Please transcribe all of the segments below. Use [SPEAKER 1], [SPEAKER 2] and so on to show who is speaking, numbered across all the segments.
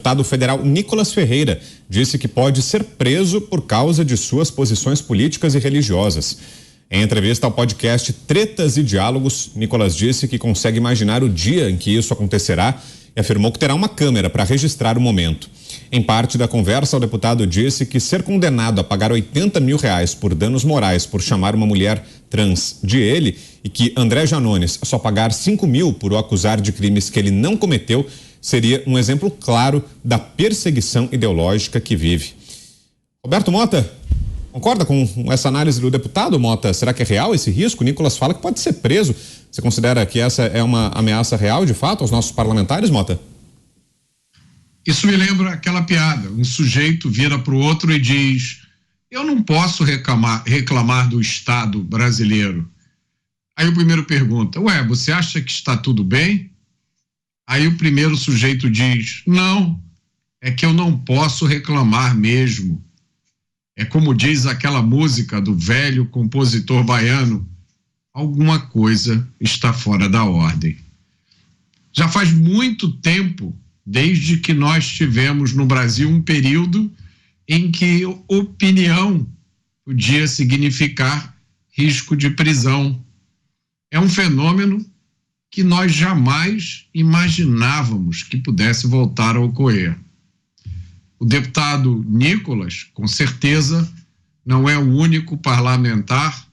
[SPEAKER 1] O deputado federal Nicolas Ferreira disse que pode ser preso por causa de suas posições políticas e religiosas. Em entrevista ao podcast Tretas e Diálogos, Nicolas disse que consegue imaginar o dia em que isso acontecerá e afirmou que terá uma câmera para registrar o momento. Em parte da conversa, o deputado disse que ser condenado a pagar R$80 mil por danos morais por chamar uma mulher trans de ele e que André Janones só pagar 5 mil por o acusar de crimes que ele não cometeu seria um exemplo claro da perseguição ideológica que vive. Roberto Mota, concorda com essa análise do deputado, Mota? Será que é real esse risco? O Nicolas fala que pode ser preso. Você considera que essa é uma ameaça real, de fato, aos nossos parlamentares, Mota?
[SPEAKER 2] Isso me lembra aquela piada. Um sujeito vira para o outro e diz: eu não posso reclamar do Estado brasileiro. Aí o primeiro pergunta: ué, você acha que está tudo bem? Aí o primeiro sujeito diz: não, é que eu não posso reclamar mesmo. É como diz aquela música do velho compositor baiano: alguma coisa está fora da ordem. Já faz muito tempo, desde que nós tivemos no Brasil um período em que opinião podia significar risco de prisão. É um fenômeno que nós jamais imaginávamos que pudesse voltar a ocorrer. O deputado Nicolas, com certeza, não é o único parlamentar,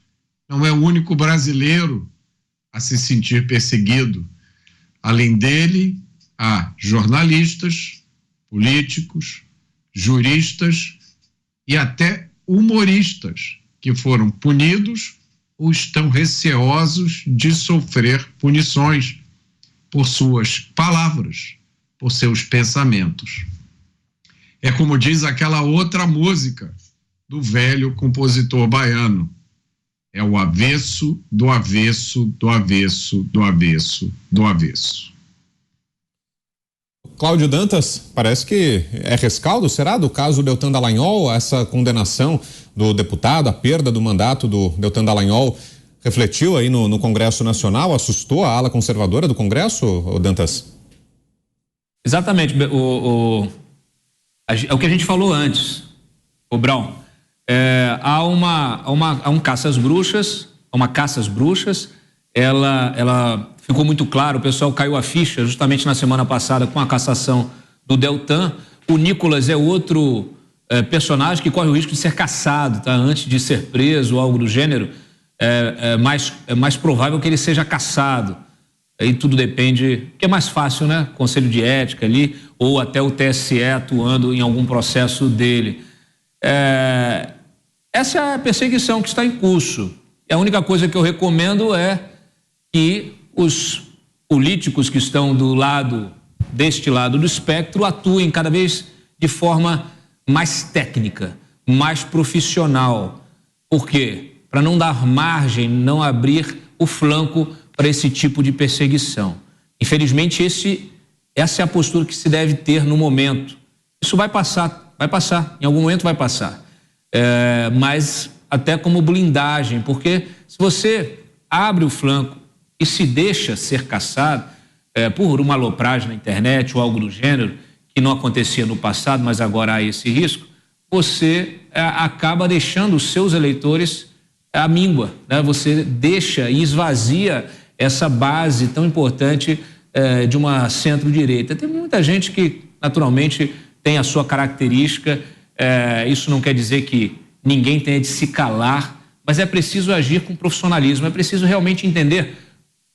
[SPEAKER 2] não é o único brasileiro a se sentir perseguido. Além dele, há jornalistas, políticos, juristas e até humoristas que foram punidos ou estão receosos de sofrer punições por suas palavras, por seus pensamentos. É como diz aquela outra música do velho compositor baiano: é o avesso, do avesso, do avesso, do avesso, do avesso.
[SPEAKER 1] Cláudio Dantas, parece que é rescaldo, será, do caso Deltan Dallagnol, essa condenação do deputado, a perda do mandato do Deltan Dallagnol, refletiu aí no Congresso Nacional, assustou a ala conservadora do Congresso, Dantas?
[SPEAKER 3] Exatamente, é o que a gente falou antes, o Brown. Há um caça às bruxas, ela ficou muito claro, o pessoal caiu a ficha justamente na semana passada com a cassação do Deltan. O Nicolas é outro personagem que corre o risco de ser cassado, tá? Antes de ser preso ou algo do gênero, é mais provável que ele seja cassado. Aí tudo depende, que é mais fácil, né? Conselho de ética ali, ou até o TSE atuando em algum processo dele. Essa é a perseguição que está em curso. E a única coisa que eu recomendo é que os políticos que estão deste lado do espectro atuem cada vez de forma mais técnica, mais profissional. Por quê? Para não dar margem, não abrir o flanco para esse tipo de perseguição. Infelizmente, essa é a postura que se deve ter no momento. Isso vai passar, em algum momento vai passar. Mas até como blindagem, porque se você abre o flanco e se deixa ser caçado por uma alopragem na internet ou algo do gênero, que não acontecia no passado, mas agora há esse risco, você acaba deixando os seus eleitores à míngua, né? Você deixa e esvazia essa base tão importante de uma centro-direita. Tem muita gente que, naturalmente, tem a sua característica, isso não quer dizer que ninguém tenha de se calar, mas é preciso agir com profissionalismo, é preciso realmente entender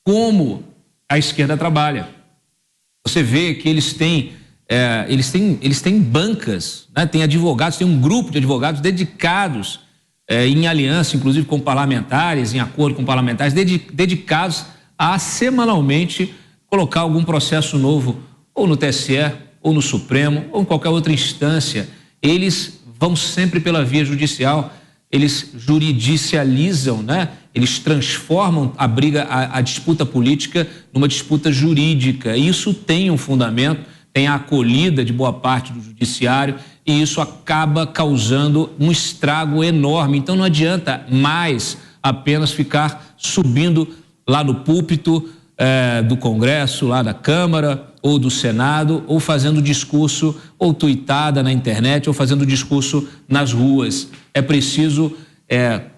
[SPEAKER 3] como a esquerda trabalha. Você vê que eles têm bancas, né? Tem advogados, tem um grupo de advogados dedicados, em aliança, inclusive com parlamentares, em acordo com parlamentares, dedicados a semanalmente colocar algum processo novo, ou no TSE, ou no Supremo, ou em qualquer outra instância. Eles vão sempre pela via judicial, eles juridicializam, né? Eles transformam a disputa política numa disputa jurídica. Isso tem um fundamento, tem a acolhida de boa parte do judiciário e isso acaba causando um estrago enorme. Então não adianta mais apenas ficar subindo lá no púlpito do Congresso, lá da Câmara ou do Senado, ou fazendo discurso ou tuitada na internet, ou fazendo discurso nas ruas. É preciso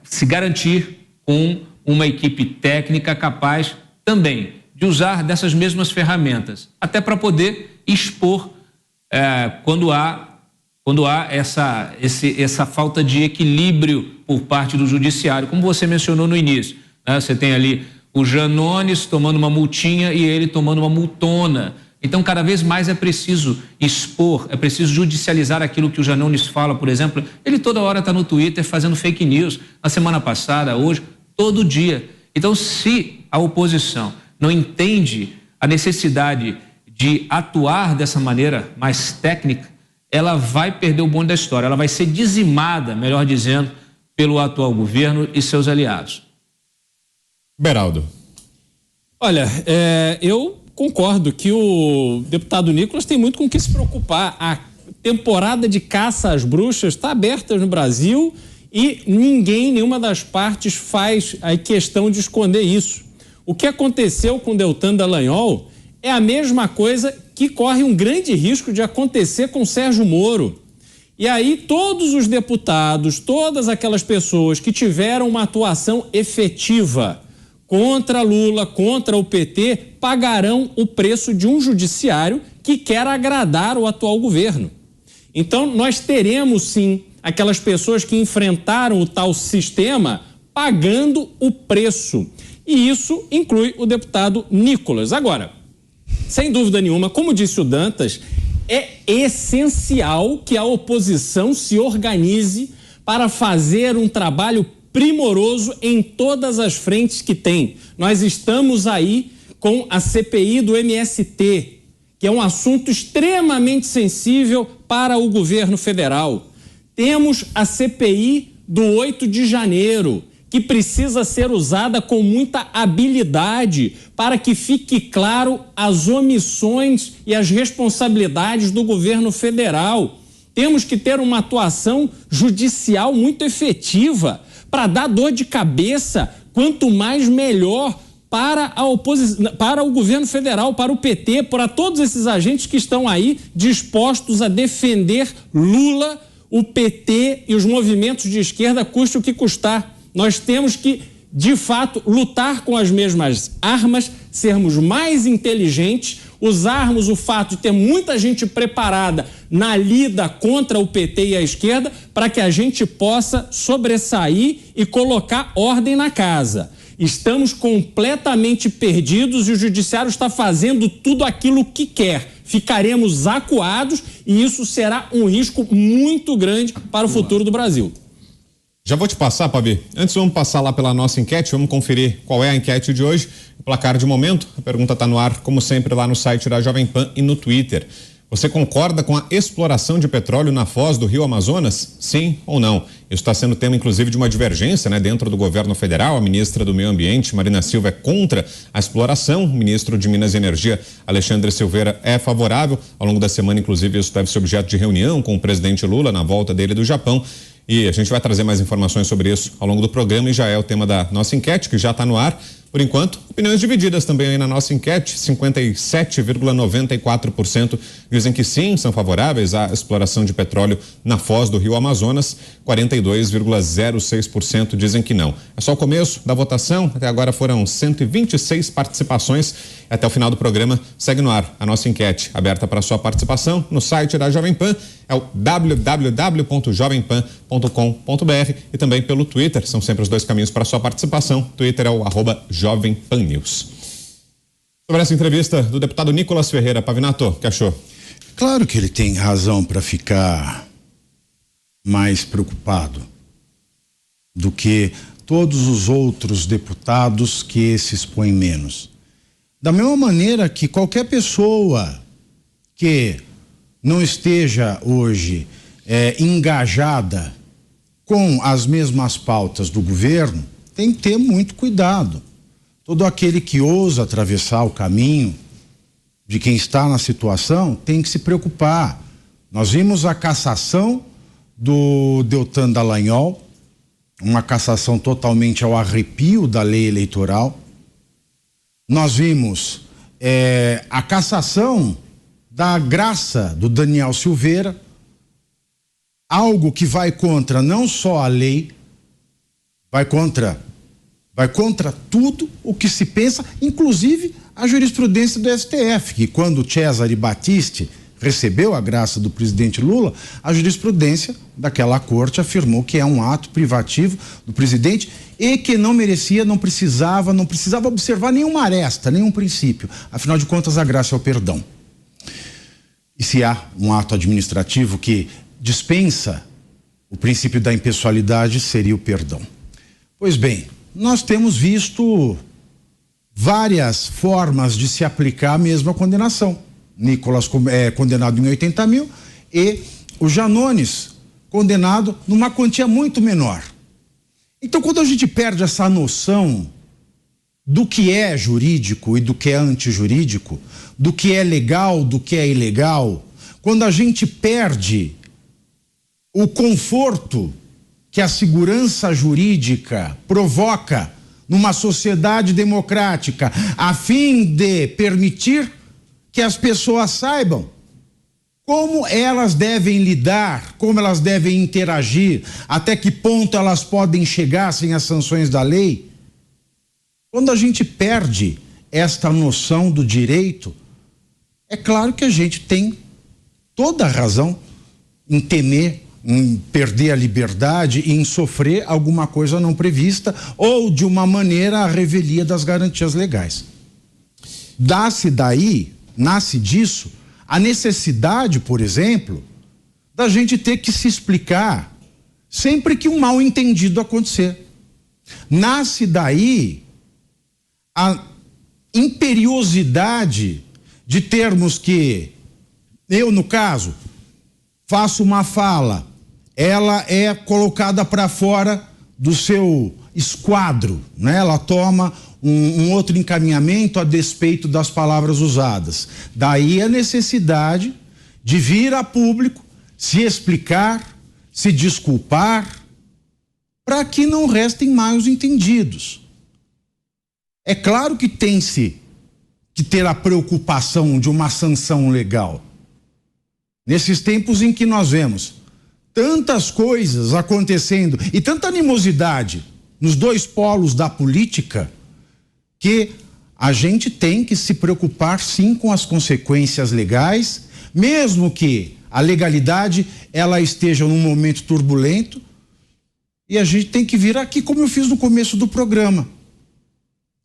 [SPEAKER 3] se garantir com uma equipe técnica capaz também de usar dessas mesmas ferramentas, até para poder expor quando há essa falta de equilíbrio por parte do judiciário, como você mencionou no início, né? Você tem ali o Janones tomando uma multinha e ele tomando uma multona. Então, cada vez mais é preciso expor, é preciso judicializar aquilo que o Janones fala, por exemplo. Ele toda hora está no Twitter fazendo fake news, na semana passada, hoje, todo dia. Então, se a oposição não entende a necessidade de atuar dessa maneira mais técnica, ela vai perder o bonde da história, ela vai ser dizimada, melhor dizendo, pelo atual governo e seus aliados.
[SPEAKER 1] Beraldo.
[SPEAKER 4] Olha, eu concordo que o deputado Nicolas tem muito com o que se preocupar. A temporada de caça às bruxas está aberta no Brasil e nenhuma das partes faz a questão de esconder isso. O que aconteceu com Deltan Dallagnol é a mesma coisa que corre um grande risco de acontecer com Sérgio Moro. E aí todos os deputados, todas aquelas pessoas que tiveram uma atuação efetiva contra Lula, contra o PT, pagarão o preço de um judiciário que quer agradar o atual governo. Então nós teremos sim aquelas pessoas que enfrentaram o tal sistema pagando o preço. E isso inclui o deputado Nicolas. Agora, sem dúvida nenhuma, como disse o Dantas, é essencial que a oposição se organize para fazer um trabalho primoroso em todas as frentes que tem. Nós estamos aí com a CPI do MST, que é um assunto extremamente sensível para o governo federal. Temos a CPI do 8 de janeiro, que precisa ser usada com muita habilidade para que fique claro as omissões e as responsabilidades do governo federal. Temos que ter uma atuação judicial muito efetiva para dar dor de cabeça, quanto mais melhor para a oposição, para o governo federal, para o PT, para todos esses agentes que estão aí dispostos a defender Lula, o PT e os movimentos de esquerda, custe o que custar. Nós temos que, de fato, lutar com as mesmas armas, sermos mais inteligentes, usarmos o fato de ter muita gente preparada na lida contra o PT e a esquerda para que a gente possa sobressair e colocar ordem na casa. Estamos completamente perdidos e o judiciário está fazendo tudo aquilo que quer. Ficaremos acuados e isso será um risco muito grande para o futuro do Brasil.
[SPEAKER 1] Já vou te passar, Pabi. Antes vamos passar lá pela nossa enquete, vamos conferir qual é a enquete de hoje. O placar de momento, a pergunta está no ar, como sempre, lá no site da Jovem Pan e no Twitter. Você concorda com a exploração de petróleo na foz do Rio Amazonas? Sim ou não? Isso está sendo tema, inclusive, de uma divergência, né, dentro do governo federal. A ministra do Meio Ambiente, Marina Silva, é contra a exploração. O ministro de Minas e Energia, Alexandre Silveira, é favorável. Ao longo da semana, inclusive, isso deve ser objeto de reunião com o presidente Lula na volta dele do Japão. E a gente vai trazer mais informações sobre isso ao longo do programa e já é o tema da nossa enquete, que já está no ar. Por enquanto, opiniões divididas também aí na nossa enquete. 57,94% dizem que sim, são favoráveis à exploração de petróleo na foz do Rio Amazonas. 42,06% dizem que não. É só o começo da votação. Até agora foram 126 participações. Até o final do programa segue no ar a nossa enquete aberta para sua participação no site da Jovem Pan. É o www.jovempan.com.br e também pelo Twitter. São sempre os dois caminhos para sua participação. Twitter é o @Jovem Pan News. Sobre essa entrevista do deputado Nicolas Ferreira, Pavinato, o que achou?
[SPEAKER 5] Claro que ele tem razão para ficar mais preocupado do que todos os outros deputados que se expõem menos. Da mesma maneira que qualquer pessoa que não esteja hoje engajada com as mesmas pautas do governo tem que ter muito cuidado. Todo aquele que ousa atravessar o caminho de quem está na situação tem que se preocupar. Nós vimos a cassação do Deltan Dallagnol, uma cassação totalmente ao arrepio da lei eleitoral. Nós vimos a cassação da graça do Daniel Silveira, algo que vai contra não só a lei, vai contra tudo o que se pensa, inclusive a jurisprudência do STF, que quando Cesare Battisti recebeu a graça do presidente Lula, a jurisprudência daquela corte afirmou que é um ato privativo do presidente e que não merecia, não precisava observar nenhuma aresta, nenhum princípio. Afinal de contas, a graça é o perdão. E se há um ato administrativo que dispensa o princípio da impessoalidade, seria o perdão. Pois bem, nós temos visto várias formas de se aplicar a mesma condenação. Nicolas condenado em 80 mil e o Janones condenado numa quantia muito menor. Então, quando a gente perde essa noção do que é jurídico e do que é antijurídico, do que é legal, do que é ilegal, quando a gente perde o conforto que a segurança jurídica provoca numa sociedade democrática, a fim de permitir que as pessoas saibam como elas devem lidar, como elas devem interagir, até que ponto elas podem chegar sem as sanções da lei. Quando a gente perde esta noção do direito, é claro que a gente tem toda a razão em temer, em perder a liberdade e em sofrer alguma coisa não prevista ou, de uma maneira, a revelia das garantias legais. Nasce disso a necessidade, por exemplo, da gente ter que se explicar sempre que um mal entendido acontecer. Nasce daí a imperiosidade de termos que, eu no caso, faço uma fala, ela é colocada para fora do seu esquadro, né? Ela toma um outro encaminhamento a despeito das palavras usadas. Daí a necessidade de vir a público, se explicar, se desculpar, para que não restem mal entendidos. É claro que tem-se que ter a preocupação de uma sanção legal. Nesses tempos em que nós vemos tantas coisas acontecendo e tanta animosidade nos dois polos da política, que a gente tem que se preocupar sim com as consequências legais, mesmo que a legalidade ela esteja num momento turbulento, e a gente tem que vir aqui, como eu fiz no começo do programa,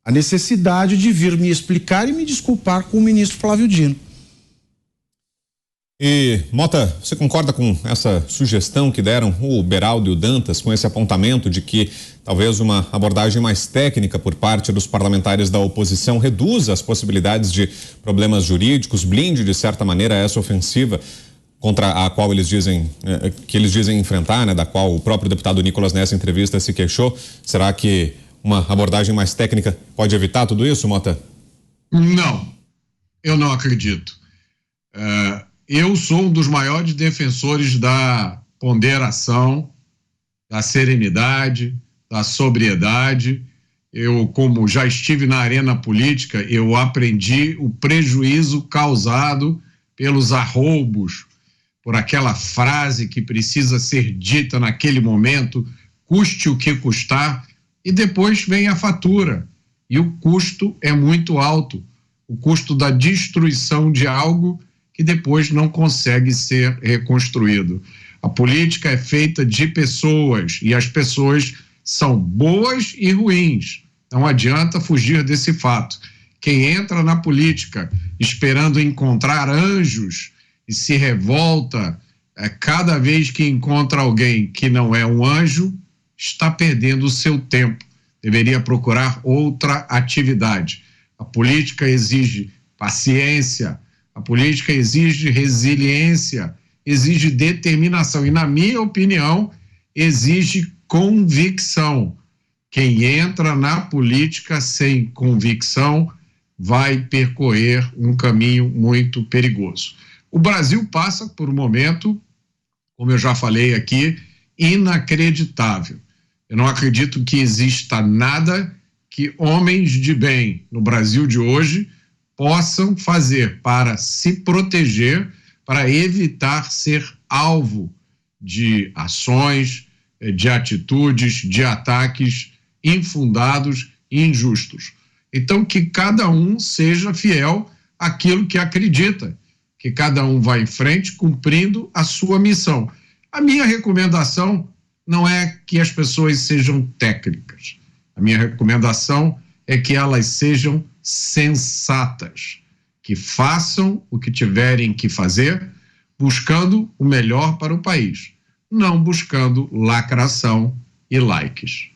[SPEAKER 5] a necessidade de vir me explicar e me desculpar com o ministro Flávio Dino.
[SPEAKER 1] E, Mota, você concorda com essa sugestão que deram o Beraldo e o Dantas, com esse apontamento de que talvez uma abordagem mais técnica por parte dos parlamentares da oposição reduza as possibilidades de problemas jurídicos, blinde de certa maneira essa ofensiva contra a qual eles dizem enfrentar, né, da qual o próprio deputado Nicolas nessa entrevista se queixou? Será que uma abordagem mais técnica pode evitar tudo isso, Mota?
[SPEAKER 2] Não, eu não acredito. Eu sou um dos maiores defensores da ponderação, da serenidade, da sobriedade. Eu, como já estive na arena política, eu aprendi o prejuízo causado pelos arroubos, por aquela frase que precisa ser dita naquele momento, custe o que custar, e depois vem a fatura. E o custo é muito alto, o custo da destruição de algo que depois não consegue ser reconstruído. A política é feita de pessoas e as pessoas são boas e ruins. Não adianta fugir desse fato. Quem entra na política esperando encontrar anjos e se revolta cada vez que encontra alguém que não é um anjo, está perdendo o seu tempo. Deveria procurar outra atividade. A política exige paciência, a política exige resiliência, exige determinação e, na minha opinião, exige convicção. Quem entra na política sem convicção vai percorrer um caminho muito perigoso. O Brasil passa por um momento, como eu já falei aqui, inacreditável. Eu não acredito que exista nada que homens de bem no Brasil de hoje possam fazer para se proteger, para evitar ser alvo de ações, de atitudes, de ataques infundados e injustos. Então, que cada um seja fiel àquilo que acredita, que cada um vá em frente cumprindo a sua missão. A minha recomendação não é que as pessoas sejam técnicas. A minha recomendação é que elas sejam sensatas, que façam o que tiverem que fazer, buscando o melhor para o país, não buscando lacração e likes.